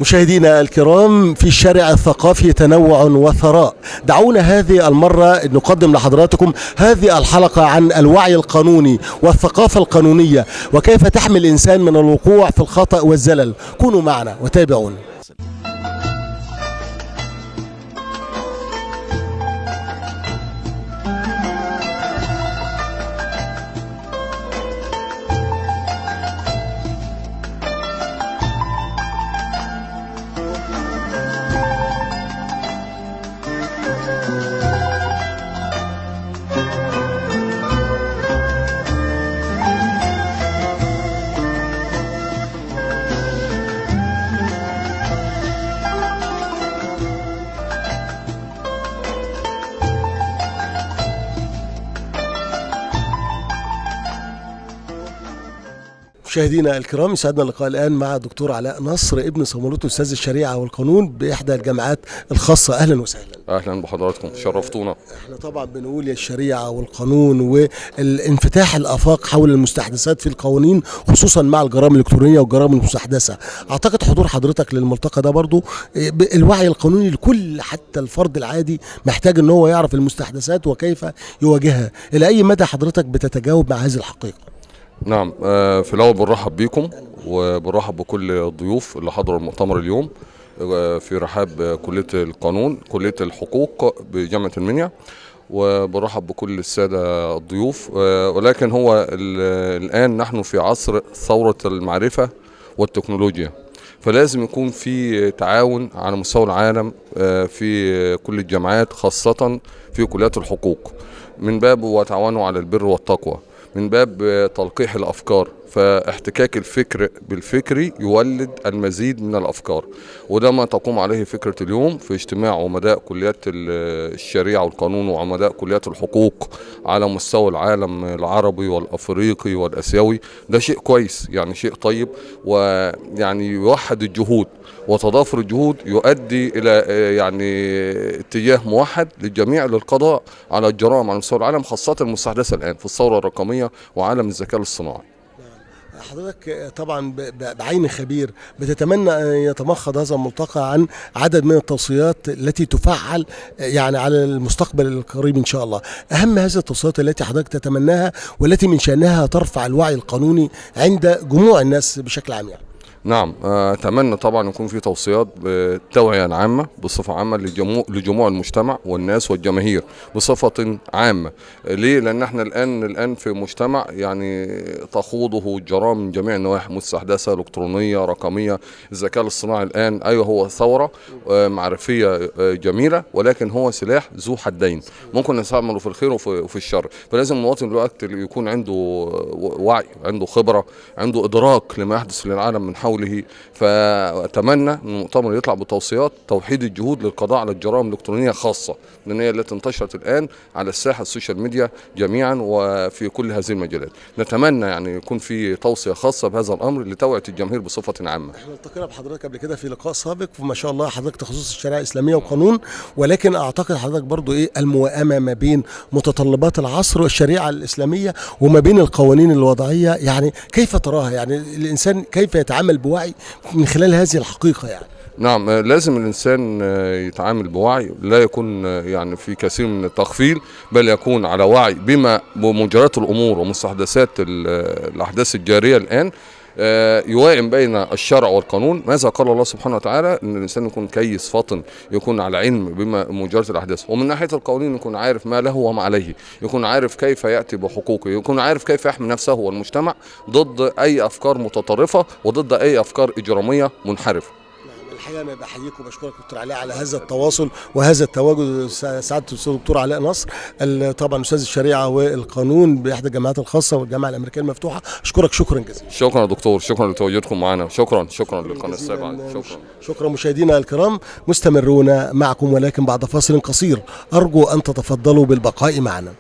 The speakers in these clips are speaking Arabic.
مشاهدينا الكرام، في الشارع الثقافي تنوع وثراء. دعونا هذه المرة نقدم لحضراتكم هذه الحلقة عن الوعي القانوني والثقافة القانونية وكيف تحمي الإنسان من الوقوع في الخطأ والزلل. كونوا معنا وتابعونا. مشاهدينا الكرام، يسعدنا اللقاء الآن مع الدكتور علاء نصر ابن صمولوت أستاذ الشريعة والقانون بإحدى الجامعات الخاصة. أهلا وسهلا. أهلا بحضراتكم، شرفتونا. احنا طبعا بنقول يا الشريعة والقانون والانفتاح الآفاق حول المستحدثات في القوانين، خصوصا مع الجرائم الإلكترونية والجرائم المستحدثة. أعتقد حضور حضرتك للملتقى ده برضو الوعي القانوني لكل، حتى الفرد العادي محتاج ان هو يعرف المستحدثات وكيف يواجهها. إلى أي مدى حضرتك بتتجاوب مع هذه الحقيقة؟ نعم، في الأول بنرحب بيكم وبنرحب بكل الضيوف اللي حضروا المؤتمر اليوم في رحاب كلية القانون، كلية الحقوق بجامعة المنيا، وبرحب بكل السادة الضيوف. ولكن هو الآن نحن في عصر ثورة المعرفة والتكنولوجيا، فلازم يكون في تعاون على مستوى العالم في كل الجامعات، خاصة في كليات الحقوق، من باب وتعاونوا على البر والتقوى، من باب تلقيح الأفكار. فاحتكاك الفكر بالفكر يولد المزيد من الأفكار، وده ما تقوم عليه فكرة اليوم في اجتماع عمداء كليات الشريعة والقانون وعمداء كليات الحقوق على مستوى العالم العربي والأفريقي والأسيوي. ده شيء كويس، يعني شيء طيب، ويعني يوحد الجهود، وتضافر الجهود يؤدي إلى يعني اتجاه موحد للجميع للقضاء على الجرائم على مستوى العالم، خاصة المستحدثة الآن في الثورة الرقمية وعالم الذكاء الاصطناعي. حضرتك طبعا بعين خبير بتتمنى أن يتمخض هذا الملتقى عن عدد من التوصيات التي تفعل يعني على المستقبل القريب إن شاء الله. أهم هذه التوصيات التي حضرتك تتمناها والتي من شأنها ترفع الوعي القانوني عند جموع الناس بشكل عام يعني. نعم، أتمنى طبعا يكون في توصيات بالتوعية عامة بصفة عامة لجموع المجتمع والناس والجماهير بصفة عامة. ليه؟ لأن احنا الآن في مجتمع يعني تخوضه الجرائم من جميع النواحي، مستحدثة، إلكترونية، رقمية. الذكاء الاصطناعي الآن أيوه هو ثورة معرفية جميلة، ولكن هو سلاح ذو حدين، ممكن نستعمله في الخير وفي الشر. فلازم المواطن الوقت يكون عنده وعي، عنده خبرة، عنده إدراك لما يحدث للعالم من حوله. فأتمنى أن المؤتمر يطلع بتوصيات توحيد الجهود للقضاء على الجرائم الإلكترونية خاصة، لأن هي التي انتشرت الآن على الساحة السوشيال ميديا جميعا وفي كل هذه المجالات. نتمنى يعني يكون في توصية خاصة بهذا الأمر لتوعية الجماهير بصفة عامة. احنا التقينا بحضرتك قبل كده في لقاء سابق، وما شاء الله حضرتك تخصص الشريعة الإسلامية وقانون، ولكن أعتقد حضرتك برضو الموائمة ما بين متطلبات العصر والشريعة الإسلامية وما بين القوانين الوضعية، يعني كيف تراها؟ يعني الإنسان كيف يتعامل بوعي من خلال هذه الحقيقة يعني؟ نعم، لازم الإنسان يتعامل بوعي، لا يكون يعني في كثير من التغفيل، بل يكون على وعي بمجريات الأمور ومستحدثات الأحداث الجارية الآن. يوائم بين الشرع والقانون. ماذا قال الله سبحانه وتعالى؟ ان الانسان يكون كيس فاطن، يكون على علم بما مجريات الاحداث، ومن ناحيه القوانين يكون عارف ما له وما عليه، يكون عارف كيف ياتي بحقوقه، يكون عارف كيف يحمي نفسه والمجتمع ضد اي افكار متطرفه وضد اي افكار اجراميه منحرفه. الحقيقه انا بحييك وبشكرك دكتور علاء على هذا التواصل وهذا التواجد. سعاده الاستاذ دكتور علاء نصر، طبعا استاذ الشريعه والقانون باحدى الجامعات الخاصه والجامعه الامريكيه المفتوحه. اشكرك شكرا جزيلا. شكرا يا دكتور، شكرا لتواجدكم معنا، شكرا للقناه السابعه. شكرا مشاهدينا الكرام، مستمرون معكم ولكن بعد فاصل قصير. ارجو ان تتفضلوا بالبقاء معنا.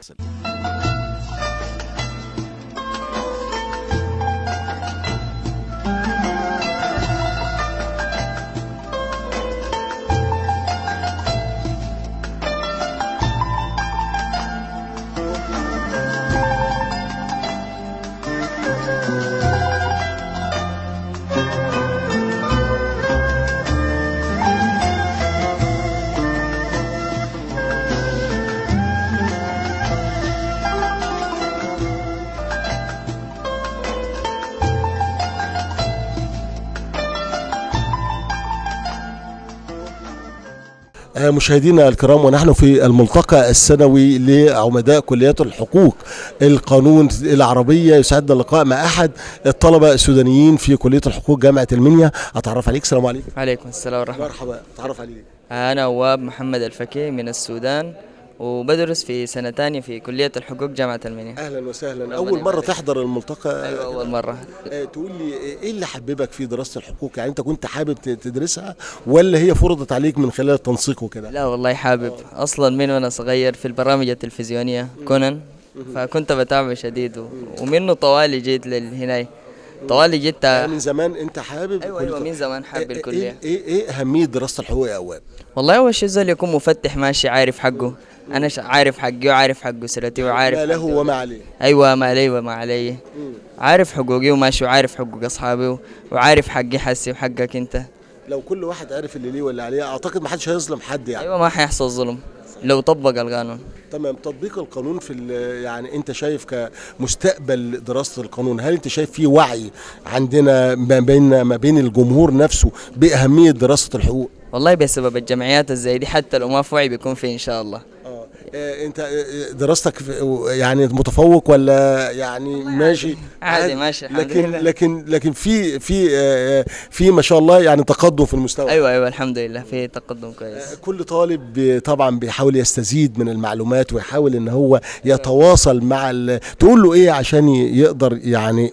مشاهدينا الكرام، ونحن في الملتقى السنوي لعمداء كليات الحقوق القانون العربية، يسعدنا اللقاء مع أحد الطلبة السودانيين في كلية الحقوق جامعة المنيا. أتعرف عليك. السلام عليكم. عليكم السلام ورحمة الله. مرحبا، أتعرف عليك. أنا واب محمد الفكي من السودان، وبدرس في سنة تانية في كلية الحقوق جامعة المنيا. أهلا وسهلا. أول مرة تحضر الملتقى؟ أيوة أول مرة. تقول لي إيه اللي حببك في دراسة الحقوق؟ يعني أنت كنت حابب تدرسها ولا هي فرضت عليك من خلال التنسيق وكده؟ لا والله حابب، أصلا من وأنا صغير في البرامج التلفزيونية كونان، فكنت بتابع شديد ومنه طوالي جيت لهنا، طوالي جيت. من زمان أنت حابب؟ أيوة من زمان حابب الكلية. إيه أهمية دراسة الحقوق يا أواب؟ والله أول شيء زول يكون مفتح ماشي عارف حقه، أنا عارف حقي وعارف حق أسرتي وعارف ما له وما عليه. أيوة ما لي وما علي، عارف حقوقي وماشي وعارف حقوق أصحابي وعارف حقي حسي وحقك أنت. لو كل واحد عارف اللي ليه واللي عليه أعتقد ما حدش هيظلم حد يعني. أيوة ما حيحصل ظلم لو طبق القانون. تمام. تطبيق القانون يعني انت شايف كمستقبل دراسة القانون، هل انت شايف في وعي عندنا ما بين الجمهور نفسه بأهمية دراسة الحقوق؟ والله بسبب الجمعيات الزي دي حتى لو ما في وعي بيكون في إن شاء الله. انت دراستك يعني متفوق ولا يعني ماشي؟ عادي ماشي الحمد لله. لكن في ما شاء الله يعني تقدم في المستوى. ايوه الحمد لله في تقدم كويس. كل طالب طبعا بيحاول يستزيد من المعلومات ويحاول ان هو يتواصل مع تقول له ايه عشان يقدر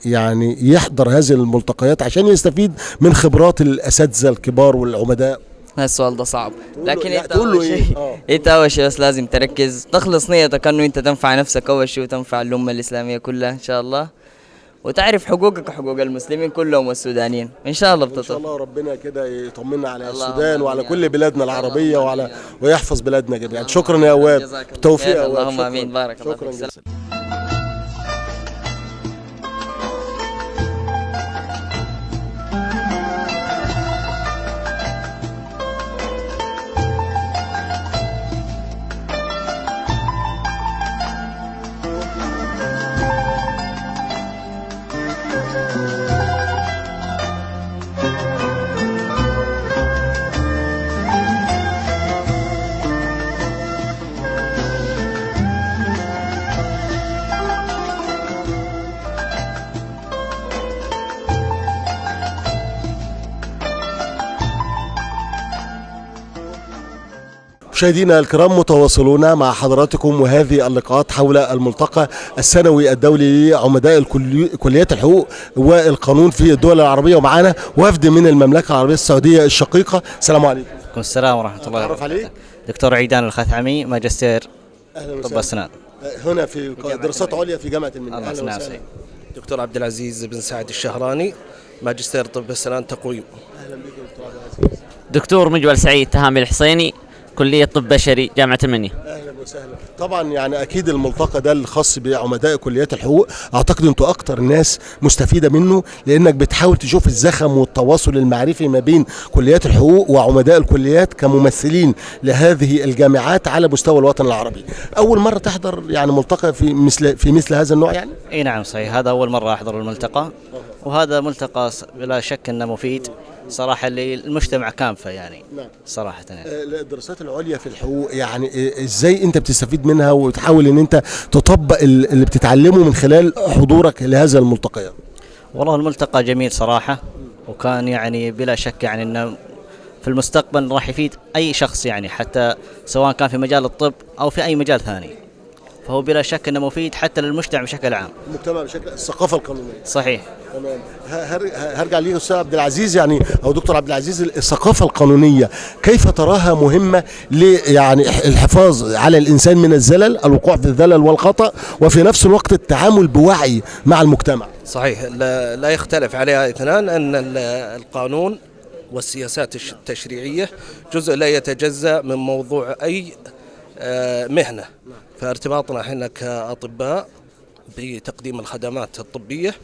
يعني يحضر هذه الملتقيات عشان يستفيد من خبرات الاساتذه الكبار والعمداء؟ السؤال ده صعب، لكن انت تقول له اول شيء انت اول شيء بس لازم تركز تخلص نيتك انه انت تنفع نفسك اول شيء وتنفع الامه الاسلاميه كلها ان شاء الله، وتعرف حقوقك وحقوق المسلمين كلهم والسودانيين ان شاء الله ان شاء الله. ربنا كده يطمنا على السودان وعلى كل بلادنا العربيه ويحفظ بلادنا جميعا. شكرا يا اواب، بالتوفيق يا اواب. اللهم امين. بارك الله فيك. مشاهدينا الكرام، متواصلون مع حضراتكم وهذه اللقاءات حول الملتقى السنوي الدولي لعمداء كليات الحقوق والقانون في الدول العربية، ومعانا وفد من المملكة العربية السعودية الشقيقة. السلام عليكم. وعليكم السلام ورحمة الله وبركاته. عليك. دكتور عيدان الخثعمي، ماجستير طب أسنان هنا في دراسات عليا في جامعة المنيا. أهلا وسهلا. دكتور عبد العزيز بن سعد الشهراني، ماجستير طب أسنان تقويم. أهلا بك دكتور عبد العزيز. دكتور مجول سعيد تهامي الحصيني، كلية طب بشري جامعة المنيا. اهلا وسهلا. طبعا يعني اكيد الملتقى ده الخاص بعمداء كليات الحقوق، اعتقد انتوا اكتر ناس مستفيده منه، لانك بتحاول تشوف الزخم والتواصل المعرفي ما بين كليات الحقوق وعمداء الكليات كممثلين لهذه الجامعات على مستوى الوطن العربي. اول مره تحضر يعني ملتقى في مثل هذا النوع يعني؟ اي نعم صحيح، هذا اول مره احضر الملتقى، وهذا ملتقى بلا شك انه مفيد صراحة للمجتمع كافة يعني. نعم. صراحة يعني. الدراسات العليا في الحقوق يعني ازاي انت بتستفيد منها وتحاول ان انت تطبق اللي بتتعلمه من خلال حضورك لهذا الملتقيات؟ والله الملتقى جميل صراحة، وكان يعني بلا شك يعني انه في المستقبل راح يفيد اي شخص يعني، حتى سواء كان في مجال الطب او في اي مجال ثاني، فهو بلا شك انه مفيد حتى للمجتمع بشكل عام. المجتمع بشكل الثقافة القانونية. صحيح. تمام. هرجع ليك استاذ عبد العزيز يعني او دكتور عبد العزيز، الثقافه القانونيه كيف تراها مهمه يعني الحفاظ على الانسان من الزلل، الوقوع في الزلل والخطا، وفي نفس الوقت التعامل بوعي مع المجتمع؟ صحيح، لا يختلف عليها اثنان، ان القانون والسياسات التشريعيه جزء لا يتجزا من موضوع اي مهنه، فارتباطنا احنا كاطباء بتقديم الخدمات الطبيه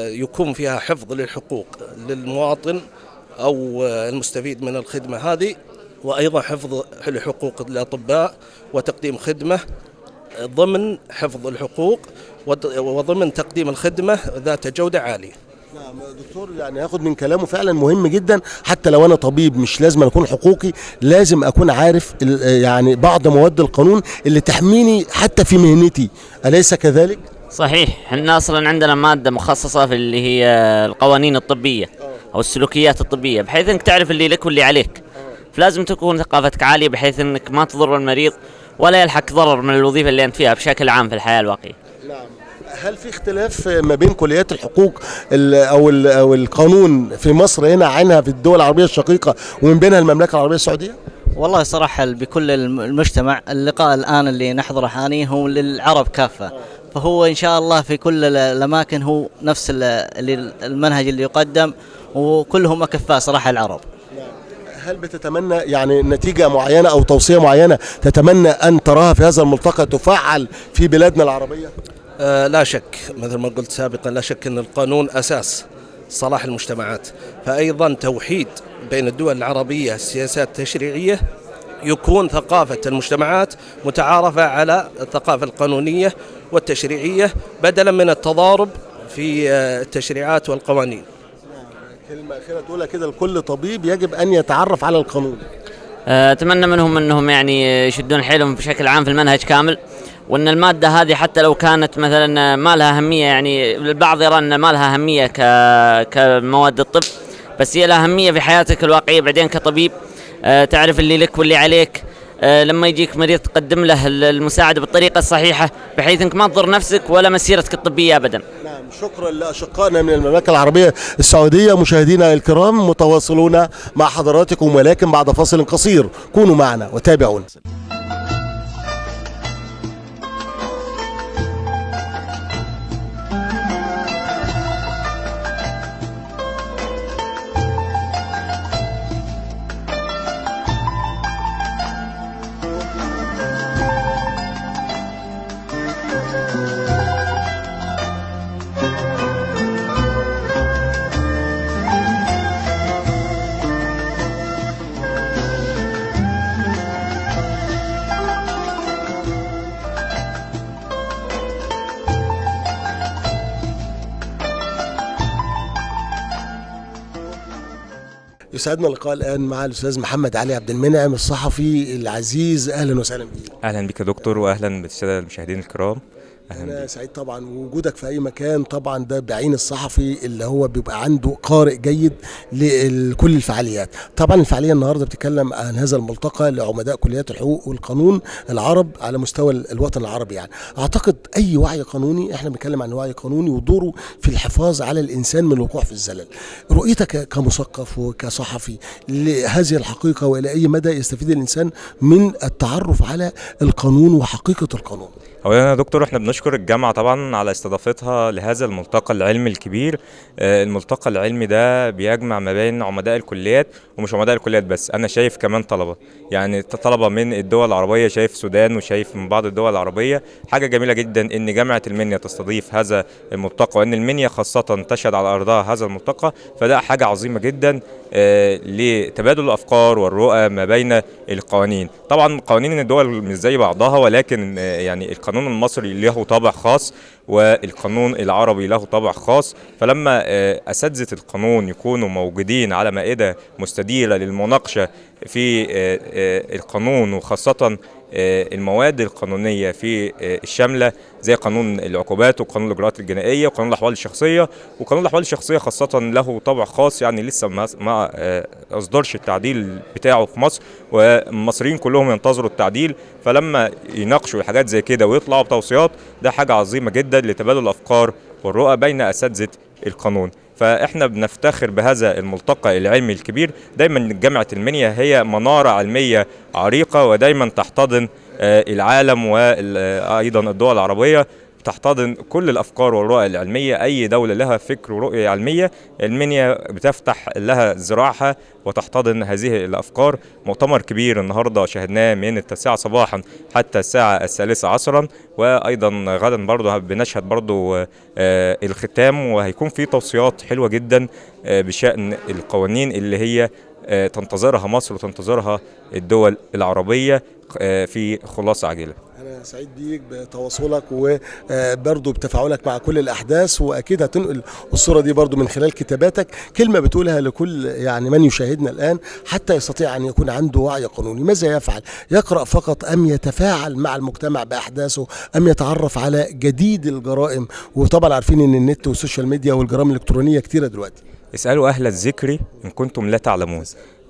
يكون فيها حفظ للحقوق للمواطن أو المستفيد من الخدمة هذه، وأيضا حفظ لحقوق الأطباء وتقديم خدمة ضمن حفظ الحقوق وضمن تقديم الخدمة ذات جودة عالية. نعم دكتور، يعني هاخد من كلامه فعلا مهم جدا. حتى لو انا طبيب مش لازم اكون حقوقي، لازم اكون عارف يعني بعض مواد القانون اللي تحميني حتى في مهنتي، اليس كذلك؟ صحيح، احنا اصلا عندنا ماده مخصصه في اللي هي القوانين الطبيه او السلوكيات الطبيه، بحيث انك تعرف اللي لك واللي عليك. فلازم تكون ثقافتك عاليه بحيث انك ما تضر المريض ولا يلحق ضرر من الوظيفه اللي انت فيها بشكل عام في الحياه الواقعيه. نعم. هل في اختلاف ما بين كليات الحقوق او القانون في مصر هنا عنها في الدول العربيه الشقيقه ومن بينها المملكه العربية السعوديه؟ والله صراحة بكل المجتمع، اللقاء الآن اللي نحضره حاليا هو للعرب كافة، فهو إن شاء الله في كل الأماكن هو نفس المنهج اللي يقدم، وكلهم أكفاء صراحة العرب. هل بتتمنى يعني نتيجة معينة أو توصية معينة تتمنى أن تراها في هذا الملتقى تفعل في بلادنا العربية؟ لا شك، مثل ما قلت سابقا، لا شك أن القانون أساس صلاح المجتمعات، فأيضا توحيد بين الدول العربية السياسات التشريعية يكون ثقافة المجتمعات متعارفة على الثقافة القانونية والتشريعية بدلا من التضارب في التشريعات والقوانين. كلمة أخيرة تقولها كده لكل طبيب يجب أن يتعرف على القانون. اتمنى منهم انهم يعني يشدون حيلهم بشكل عام في المنهج كامل، وان الماده هذه حتى لو كانت مثلا ما لها اهميه، يعني البعض يرى ان ما لها اهميه كمواد الطب، بس هي لها اهميه في حياتك الواقعيه بعدين كطبيب. تعرف اللي لك واللي عليك، لما يجيك مريض تقدم له المساعده بالطريقه الصحيحه بحيث انك ما تضر نفسك ولا مسيرتك الطبيه ابدا. نعم، شكرا لأشقائنا من المملكة العربية السعودية. مشاهدينا الكرام، متواصلون مع حضراتكم ولكن بعد فاصل قصير، كونوا معنا وتابعونا. يسعدنا اللقاء الآن مع الأستاذ محمد علي عبد المنعم الصحفي العزيز. أهلا وسهلا بك. اهلا بك يا دكتور، واهلا بالساده المشاهدين الكرام. أنا سعيد طبعا وجودك في أي مكان، طبعا ده بعين الصحفي اللي هو بيبقى عنده قارئ جيد لكل الفعاليات. طبعا الفعالية النهاردة بتتكلم عن هذا الملتقى لعمداء كليات الحقوق والقانون العرب على مستوى الوطن العربي. يعني أعتقد أي وعي قانوني، احنا بنتكلم عن وعي قانوني ودوره في الحفاظ على الإنسان من الوقوع في الزلل. رؤيتك كمثقف وكصحفي لهذه الحقيقة وإلى أي مدى يستفيد الإنسان من التعرف على القانون وحقيقة القانون؟ اولا يا دكتور، احنا بنشكر الجامعه طبعا على استضافتها لهذا الملتقى العلمي الكبير. الملتقى العلمي ده بيجمع ما بين عمداء الكليات، ومش عمداء الكليات بس، انا شايف كمان طلبه، يعني طلبه من الدول العربيه، شايف السودان وشايف من بعض الدول العربيه. حاجه جميله جدا ان جامعه المنيا تستضيف هذا الملتقى، وان المنيا خاصه تشهد على ارضها هذا الملتقى، فده حاجه عظيمه جدا لتبادل الافكار والرؤى ما بين القوانين. طبعا قوانين الدول مش زي بعضها، ولكن يعني القانون المصري له طابع خاص والقانون العربي له طابع خاص، فلما اساتذه القانون يكونوا موجودين على مائده مستديره للمناقشه في القانون، وخاصه المواد القانونيه في الشامله زي قانون العقوبات وقانون الاجراءات الجنائيه وقانون الاحوال الشخصيه. وقانون الاحوال الشخصيه خاصه له طابع خاص، يعني لسه ما اصدرش التعديل بتاعه في مصر، والمصريين كلهم ينتظروا التعديل، فلما يناقشوا حاجات زي كده ويطلعوا بتوصيات، ده حاجه عظيمه جدا لتبادل الافكار والرؤى بين اساتذه القانون. فاحنا بنفتخر بهذا الملتقى العلمي الكبير. دايما جامعه المنيا هي مناره علميه عريقه، ودايما تحتضن العالم وايضا الدول العربيه، تحتضن كل الافكار والرؤى العلميه. اي دوله لها فكر ورؤيه علميه، المنيا بتفتح لها ذراعها وتحتضن هذه الافكار. مؤتمر كبير النهارده شاهدناه من 9 صباحا حتى الساعه 3 عصرا، وايضا غدا برضه بنشهد برضه الختام، وهيكون في توصيات حلوه جدا بشان القوانين اللي هي تنتظرها مصر وتنتظرها الدول العربية في خلاصة عاجلة. أنا سعيد بيك بتواصلك وبرضه بتفاعلك مع كل الأحداث، وأكيد هتنقل الصورة دي برضه من خلال كتاباتك، كلمة بتقولها لكل يعني من يشاهدنا الآن حتى يستطيع أن يكون عنده وعي قانوني. ماذا يفعل؟ يقرأ فقط أم يتفاعل مع المجتمع بأحداثه أم يتعرف على جديد الجرائم؟ وطبعا عارفين أن النت والسوشيال ميديا والجرائم الإلكترونية كتيرة دلوقتي. اسألوا أهل الذكر إن كنتم لا تعلمون.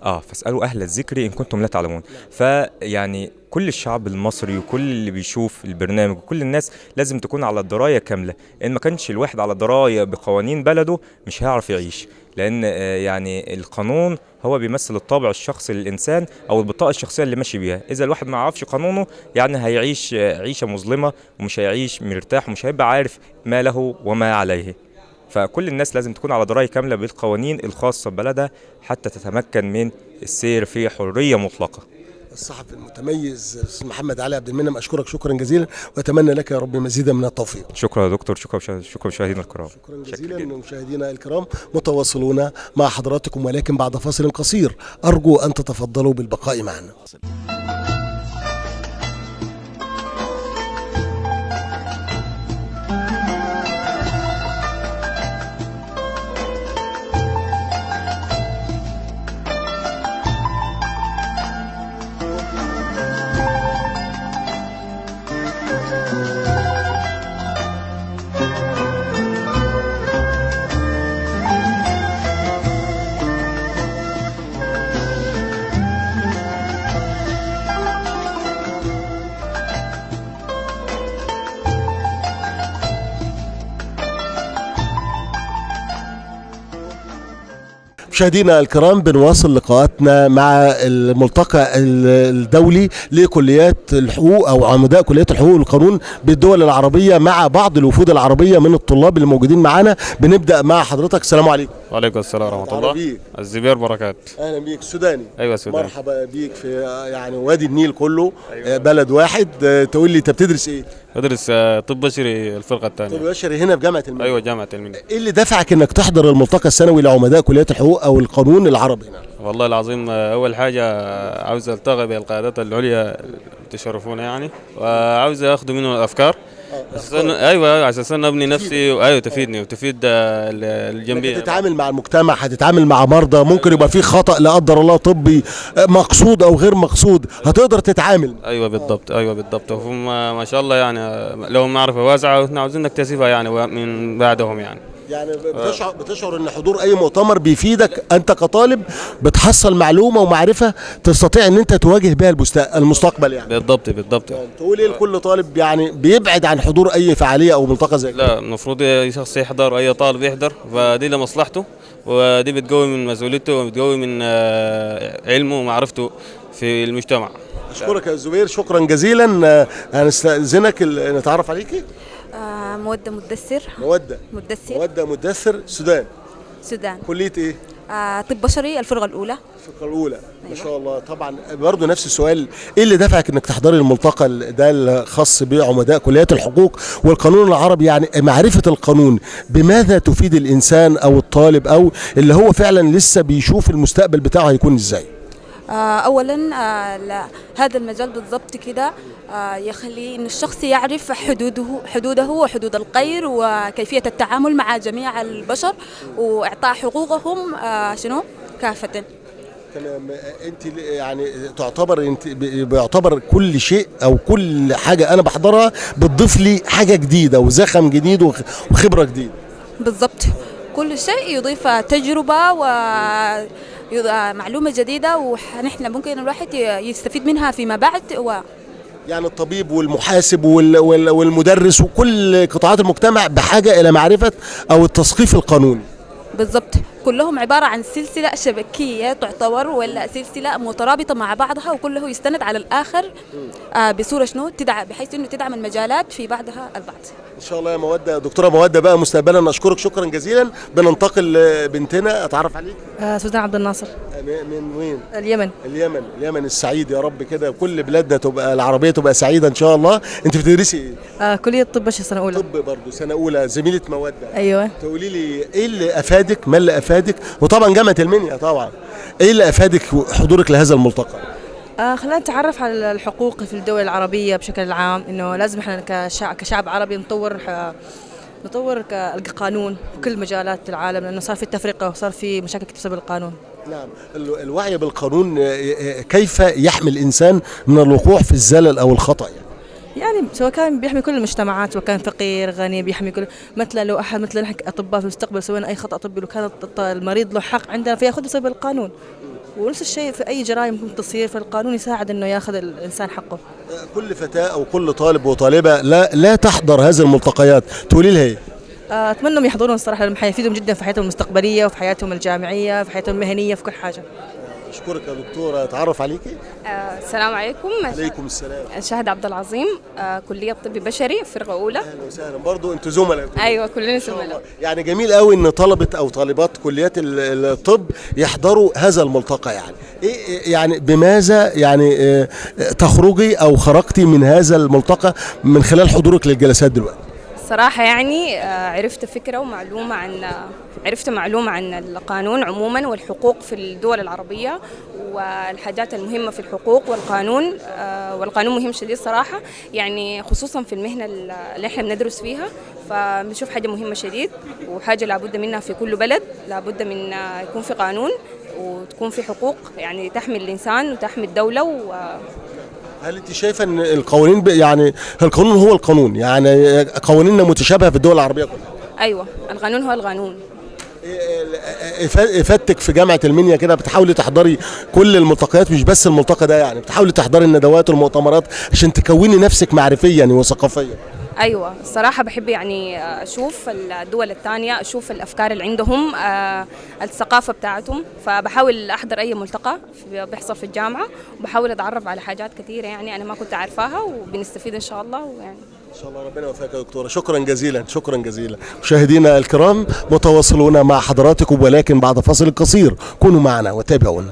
فاسألوا أهل الذكر إن كنتم لا تعلمون. فيعني كل الشعب المصري وكل اللي بيشوف البرنامج وكل الناس لازم تكون على الدراية كاملة. إن ما كانش الواحد على دراية بقوانين بلده مش هيعرف يعيش، لأن يعني القانون هو بيمثل الطابع الشخصي للإنسان أو البطاقة الشخصية اللي ماشي بيها. إذا الواحد ما عرفش قانونه يعني هيعيش عيشة مظلمة ومش هيعيش مرتاح ومش هيبقى عارف ما له وما عليه. فكل الناس لازم تكون على دراية كاملة بالقوانين الخاصة ببلدها حتى تتمكن من السير في حرية مطلقة. الصحفي المتميز أستاذ محمد علي عبد المنعم، أشكرك شكرا جزيلا وأتمنى لك يا رب مزيدا من التوفيق. شكرا يا دكتور، شكرا مشاهدينا الكرام. شكرا جزيلا مشاهدينا الكرام، متواصلون مع حضراتكم ولكن بعد فاصل قصير، أرجو أن تتفضلوا بالبقاء معنا. مشاهدينا الكرام، بنواصل لقاءاتنا مع الملتقى الدولي لكليات الحقوق او عمداء كليات الحقوق والقانون بالدول العربيه مع بعض الوفود العربيه من الطلاب اللي موجودين معانا. بنبدا مع حضرتك. السلام عليكم. وعليكم السلام ورحمه الله. الزبير بركات. اهلا بيك. سوداني. ايوه سوداني. مرحبا بيك في يعني وادي النيل كله. أيوة. بلد واحد. تقول لي انت بتدرس ايه؟ بدرس طب بشري الفرقه الثانيه. طب بشري هنا في جامعه المنيا. ايوه جامعه المنيا. ايه اللي دفعك انك تحضر الملتقى السنوي لعمداء كليات الحقوق او القانون العربي هنا؟ والله العظيم اول حاجه عاوز التقي بالقيادات العليا تشرفونا يعني، وعاوز اخذ منهم الافكار. ايوه على اساس ابني نفسي. ايوه تفيدني وتفيد الجنبيه. هتتعامل مع المجتمع، هتتعامل مع مرضى، ممكن يبقى في خطأ لا قدر الله طبي مقصود او غير مقصود، هتقدر تتعامل. ايوه بالضبط. ايوه بالضبط. وهم ما شاء الله يعني لهم معرفه واسعه واحنا عاوزين نكتسبها يعني من بعدهم يعني بتشعر ان حضور اي مؤتمر بيفيدك انت كطالب، بتحصل معلومه ومعرفه تستطيع ان انت تواجه بها المستقبل يعني. بالضبط. تقول ايه لكل طالب يعني بيبعد عن حضور اي فعاليه او ملتقى زي كده؟ لا، المفروض اي شخص يحضر، اي طالب يحضر، فدي لمصلحته ودي بتقوي من مسؤوليته وبتقوي من علمه ومعرفته في المجتمع. اشكرك يا زبير، شكرا جزيلا. هنستأذنك نتعرف عليكي. مودة مدثر. مودة مدثر. سودان. كلية ايه؟ طب بشري الفرقة الأولى. أيوة. ما شاء الله. طبعا برضو نفس السؤال، ايه اللي دفعك انك تحضري الملتقى ده الخاص بعمداء كليات الحقوق والقانون العربي؟ يعني معرفة القانون بماذا تفيد الإنسان أو الطالب أو اللي هو فعلا لسه بيشوف المستقبل بتاعه هيكون ازاي؟ اولا هذا المجال بالضبط كده يخلي ان الشخص يعرف حدوده وحدود الغير وكيفيه التعامل مع جميع البشر واعطاء حقوقهم شنو كافه. تمام. انت يعني بيعتبر كل شيء او كل حاجه انا بحضرها بتضيف لي حاجه جديده وزخم جديد وخبره جديده. بالضبط. كل شيء يضيف تجربه معلومة جديدة ونحن ممكن الواحد يستفيد منها فيما بعد. يعني الطبيب والمحاسب والمدرس وكل قطاعات المجتمع بحاجة إلى معرفة أو التثقيف القانوني. بالضبط. كلهم عبارة عن سلسلة شبكية تعتبر ولا سلسلة مترابطة مع بعضها وكله يستند على الآخر بصورة شنو بحيث أنه تدعم المجالات في بعضها البعض. إن شاء الله يا مودة. دكتورة مودة بقى مستقبلا أشكرك شكرا جزيلا. بننتقل لبنتنا. أتعرف عليك. سوزان عبد الناصر. من وين؟ اليمن السعيد يا رب كده، كل بلادنا تبقى العربية تبقى سعيدة إن شاء الله. أنت بتدرسي إيه؟ كلية طب بشري سنة أولى. طب برضه سنة أولى، زميلة مودة. أيوه. تقولي لي إيه اللي أفادك، ما اللي أفادك، وطبعا جامعة المنيا طبعا، ايه اللي افادك حضورك لهذا الملتقى؟ خلينا نتعرف على الحقوق في الدول العربية بشكل عام، إنه لازم إحنا كشعب عربي نطور القانون في كل مجالات العالم، لأنه صار في تفرقة وصار في مشاكل كتير بسبب القانون. نعم، الوعي بالقانون كيف يحمي الإنسان من الوقوع في الزلل أو الخطأ يعني سواء كان بيحمي كل المجتمعات، سواء كان فقير غني، بيحمي كل. مثلا لو أحد مثلا نحن أطباء في المستقبل سوينا أي خطأ طبي، لو كان المريض له حق عندنا فياخذ بسبب القانون. ونفس الشيء في أي جرائم ممكن تصير، فالقانون يساعد إنه ياخذ الإنسان حقه. كل فتاة أو كل طالب وطالبة لا تحضر هذه الملتقيات، تقولي لها إيه؟ أتمنى أنهم يحضرون الصراحة، لأنهم حيفيدهم جدا في حياتهم المستقبلية وفي حياتهم الجامعية في حياتهم المهنية في كل حاجة. أشكرك يا دكتورة. أتعرف عليكي؟ السلام عليكم. عليكم السلام. شهد عبد العظيم، كلية طب بشري فرقة أولى. أهلا وسهلا. برضو أنتوا زملاء؟ أيوة كلنا زملاء. يعني جميل قوي إن طلبة أو طالبات كليات الطب يحضروا هذا الملتقى. يعني إيه يعني بماذا يعني تخرجي أو خرجتي من هذا الملتقى من خلال حضورك للجلسات دلوقتي؟ صراحة يعني عرفت فكرة ومعلومة عرفت معلومة عن القانون عموما والحقوق في الدول العربية والحاجات المهمة في الحقوق والقانون. والقانون مهم شديد صراحة، يعني خصوصا في المهنة اللي احنا بندرس فيها، فبنشوف حاجة مهمة شديد وحاجة لابد منها في كل بلد. لابد من يكون في قانون وتكون في حقوق يعني تحمي الإنسان وتحمي الدولة. هل انت شايفه ان القوانين يعني القانون هو القانون، يعني قوانيننا متشابهه في الدول العربيه كلها؟ ايوه القانون هو القانون. افادتك في جامعه المنيا كده بتحاولي تحضري كل الملتقيات، مش بس الملتقى ده، يعني بتحاولي تحضري الندوات والمؤتمرات عشان تكوني نفسك معرفيا وثقافيا؟ ايوه الصراحه بحب يعني اشوف الدول الثانيه، اشوف الافكار اللي عندهم، الثقافه بتاعتهم، فبحاول احضر اي ملتقى بيحصل في الجامعه وبحاول اتعرف على حاجات كثيره يعني انا ما كنت عارفاها وبنستفيد ان شاء الله. ويعني ان شاء الله ربنا يوفقك يا دكتوره. شكرا جزيلا. شكرا جزيلا. مشاهدينا الكرام متواصلون مع حضراتكم ولكن بعد فاصل قصير، كونوا معنا وتابعونا.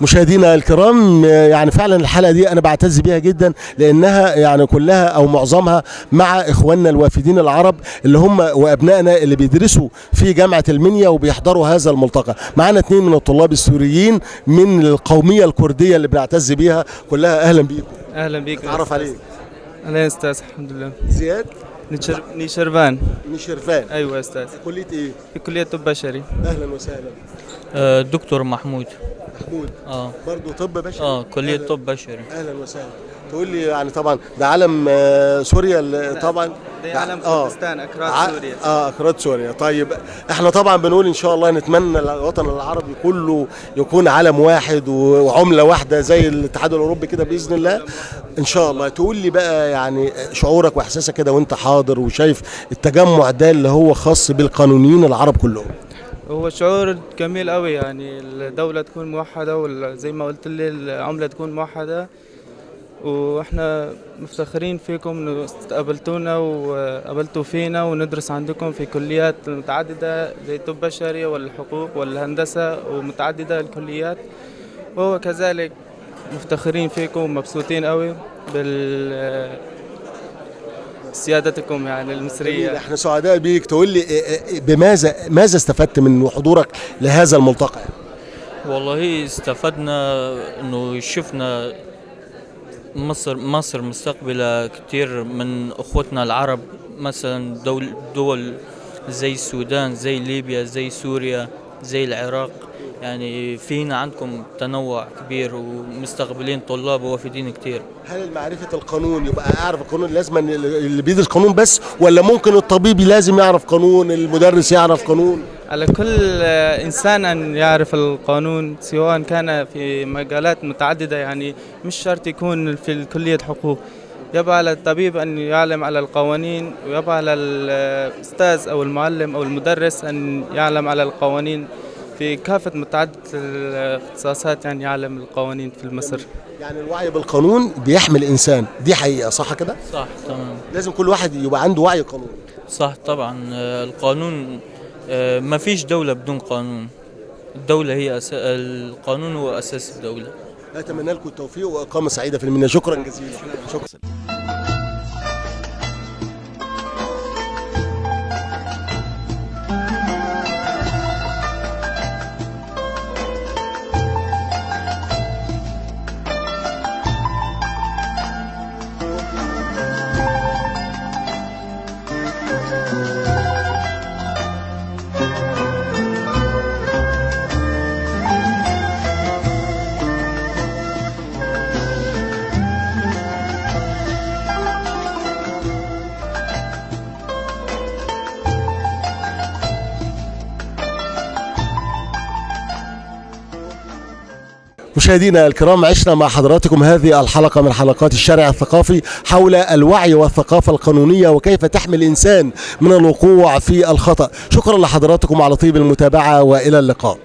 مشاهدينا الكرام، يعني فعلا الحلقه دي انا بعتز بيها جدا لانها يعني كلها او معظمها مع اخواننا الوافدين العرب اللي هم وابنائنا اللي بيدرسوا في جامعه المنيا وبيحضروا هذا الملتقى. معانا 2 من الطلاب السوريين من القوميه الكرديه اللي بنعتز بيها كلها. اهلا بيكم. اهلا بيك. اتعرف عليك. اهلا يا استاذ. الحمد لله. زياد نيشرفان. نيشرفان. ايوه يا استاذ. كليه ايه؟ في كليه طب بشري. اهلا وسهلا. دكتور محمود. برضه طب بشري. كلية طب بشري. اهلا وسهلا. تقول لي يعني طبعا ده علم سوريا طبعا، ده علم كردستان اكراد سوريا. اكراد سوريا. طيب احنا طبعا بنقول ان شاء الله نتمنى الوطن العربي كله يكون علم واحد وعملة واحدة زي الاتحاد الاوروبي كده باذن الله ان شاء الله. تقول لي بقى يعني شعورك واحساسك كده وانت حاضر وشايف التجمع ده اللي هو خاص بالقانونيين العرب كلهم. هو شعور جميل قوي، يعني الدولة تكون موحدة وزي ما قلت لي العملة تكون موحدة، واحنا مفتخرين فيكم انه استقبلتونا وقبلتوا فينا وندرس عندكم في كليات متعددة زي الطب البشري والحقوق والهندسة ومتعددة الكليات، وهو كذلك مفتخرين فيكم ومبسوطين قوي سيادتكم يعني المصرية. احنا سعداء بيك. تقول لي ماذا استفدت من حضورك لهذا الملتقى؟ والله استفدنا انه شفنا مصر مستقبلة كتير من اخوتنا العرب، مثلا دول زي السودان، زي ليبيا، زي سوريا، زي العراق. يعني فينا عندكم تنوع كبير ومستقبلين طلاب ووافدين كتير. هل معرفة القانون يبقى أعرف القانون لازم اللي بيدرس قانون بس، ولا ممكن الطبيب لازم يعرف قانون، المدرس يعرف قانون؟ على كل إنسان أن يعرف القانون سواء كان في مجالات متعددة، يعني مش شرط يكون في كلية حقوق. يبقى على الطبيب أن يعلم على القوانين، ويبقى على الأستاذ أو المعلم أو المدرس أن يعلم على القوانين في كافة متعدد الاختصاصات، يعني يعلم القوانين في مصر. يعني الوعي بالقانون بيحمي الانسان، دي حقيقه صح كده؟ صح تمام. لازم كل واحد يبقى عنده وعي قانوني. صح طبعا. القانون ما فيش دولة بدون قانون. الدولة هي القانون هو أساس الدولة. اتمنى لكم التوفيق واقامه سعيده في المنيا. شكرا جزيلا. شكرا. مشاهدينا الكرام، عشنا مع حضراتكم هذه الحلقة من حلقات الشارع الثقافي حول الوعي والثقافة القانونية وكيف تحمي الإنسان من الوقوع في الخطأ. شكرا لحضراتكم على طيب المتابعة وإلى اللقاء.